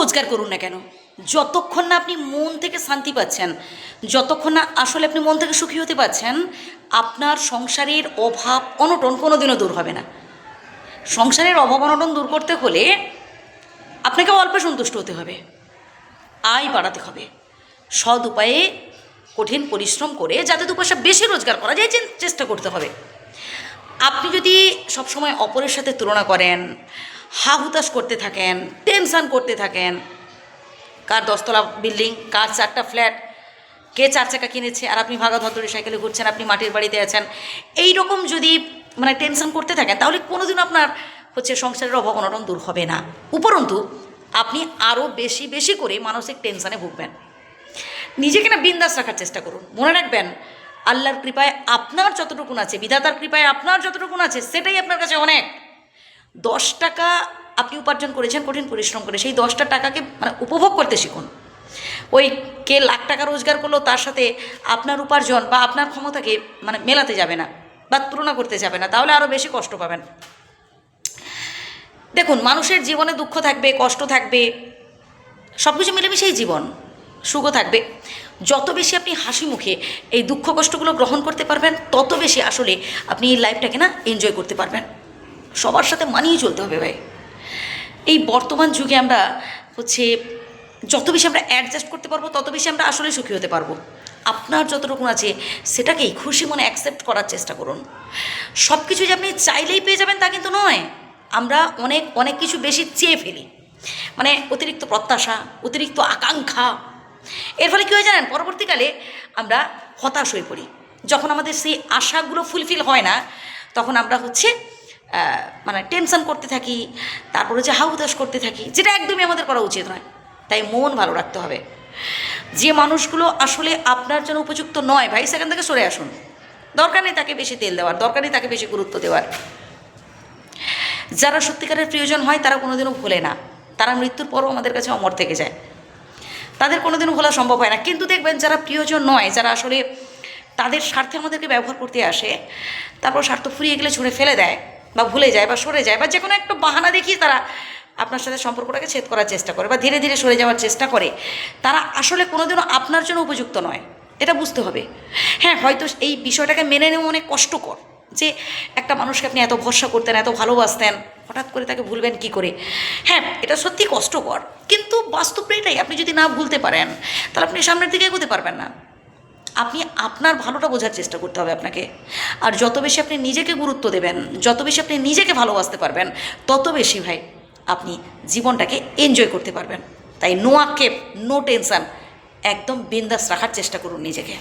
রোজগার করুন না কেন, যতক্ষণ না আপনি মন থেকে শান্তি পাচ্ছেন, যতক্ষণ না আসলে আপনি মন থেকে সুখী হতে পারছেন, আপনার সংসারের অভাব অনটন কোনোদিনও দূর হবে না। সংসারের অভাব অনটন দূর করতে হলে আপনাকে অল্পে সন্তুষ্ট হতে হবে, আয় বাড়াতে হবে, সৎ উপায়ে কঠিন পরিশ্রম করে যাতে দু পয়সা বেশি রোজগার করা যায় চেষ্টা করতে হবে। আপনি যদি সবসময় অপরের সাথে তুলনা করেন, হা হুতাশ করতে থাকেন, টেনশান করতে থাকেন, কার 10তলা বিল্ডিং, কার 4টা ফ্ল্যাট, কে 4 চাকা কিনেছে আর আপনি ভাগা ধরধরে সাইকেলে ঘুরছেন, আপনি মাটির বাড়িতে আছেন, এই রকম যদি টেনশন করতে থাকেন তাহলে কোনোদিন আপনার সংসারের অভাব অনটন দূর হবে না। উপরন্তু আপনি আরও বেশি বেশি করে মানসিক টেনশানে ভুগবেন। নিজেকে না বিন্দাস রাখার চেষ্টা করুন। মনে রাখবেন, আল্লাহর কৃপায় আপনার যতটুকুন আছে, বিধাতার কৃপায় আপনার যতটুকুন আছে, সেটাই আপনার কাছে অনেক। 10 টাকা আপনি উপার্জন করেছেন কঠিন পরিশ্রম করে, সেই 10টা টাকাকে উপভোগ করতে শিখুন। ওই কে লাখ টাকা রোজগার করলো তার সাথে আপনার উপার্জন বা আপনার ক্ষমতাকে মেলাতে যাবে না বা তুলনা করতে যাবে না, তাহলে আরও বেশি কষ্ট পাবেন। দেখুন, মানুষের জীবনে দুঃখ থাকবে, কষ্ট থাকবে, সব কিছু মিলেমিশেই জীবন। সুখও থাকবে। যত বেশি আপনি হাসি মুখে এই দুঃখ কষ্টগুলো গ্রহণ করতে পারবেন, তত বেশি আসলে আপনি এই লাইফটাকে এনজয় করতে পারবেন। সবার সাথে মানিয়ে চলতে হবে ভাই। এই বর্তমান যুগে আমরা যত বেশি আমরা অ্যাডজাস্ট করতে পারবো, তত বেশি আমরা আসলে সুখী হতে পারবো। আপনার যতটুকু আছে সেটাকেই খুশি মনে অ্যাকসেপ্ট করার চেষ্টা করুন। সব কিছু যে আপনি চাইলেই পেয়ে যাবেন তা কিন্তু নয়। আমরা অনেক অনেক কিছু বেশি চেয়ে ফেলি, অতিরিক্ত প্রত্যাশা, অতিরিক্ত আকাঙ্ক্ষা। এর ফলে কী হয় জানেন, পরবর্তীকালে আমরা হতাশ হয়ে পড়ি। যখন আমাদের সেই আশাগুলো ফুলফিল হয় না, তখন আমরা টেনশন করতে থাকি, তারপরে হাহুতাশ করতে থাকি, যেটা একদমই আমাদের করা উচিত নয়। তাই মন ভালো রাখতে হবে। যে মানুষগুলো আসলে আপনার জন্য উপযুক্ত নয় ভাই, সেখান থেকে সরে আসুন। দরকার নেই তাকে বেশি তেল দেওয়ার, দরকার নেই তাকে বেশি গুরুত্ব দেওয়ার। যারা সত্যিকারের প্রিয়জন হয় তারা কোনোদিনও ভোলে না, তারা মৃত্যুর পরও আমাদের কাছে অমর থেকে যায়, তাদের কোনোদিনও ভোলা সম্ভব হয় না। কিন্তু দেখবেন, যারা প্রিয়জন নয়, যারা আসলে তাদের স্বার্থে আমাদেরকে ব্যবহার করতে আসে, তারপর স্বার্থ ফুরিয়ে গেলে ছুঁড়ে ফেলে দেয় বা ভুলে যায় বা সরে যায় বা যে কোনো একটা বাহানা দেখিয়ে তারা আপনার সাথে সম্পর্কটাকে ছেদ করার চেষ্টা করে বা ধীরে ধীরে সরে যাওয়ার চেষ্টা করে, তারা আসলে কোনোদিনও আপনার জন্য উপযুক্ত নয়। এটা বুঝতে হবে। হ্যাঁ, হয়তো এই বিষয়টাকে মেনে নেওয়া অনেক কষ্টকর, যে একটা মানুষকে আপনি এত ভরসা করতেন, এত ভালোবাসতেন, হঠাৎ করে তাকে ভুলবেন কি করে। হ্যাঁ, এটা সত্যি কষ্টকর, কিন্তু বাস্তবটা এটাই। আপনি যদি না ভুলতে পারেন, তাহলে আপনি সামনের দিকে এগোতে পারবেন না। আপনি আপনার ভালোটা বোঝার চেষ্টা করতে হবে আপনাকে। আর যত বেশি আপনি নিজেকে গুরুত্ব দেবেন, যত বেশি আপনি নিজেকে ভালোবাসতে পারবেন, তত বেশি ভাই আপনি জীবনটাকে এনজয় করতে পারবেন। তাই নো আক্ষেপ, নো টেনশান, একদম বিন্দাস রাখার চেষ্টা করুন নিজেকে।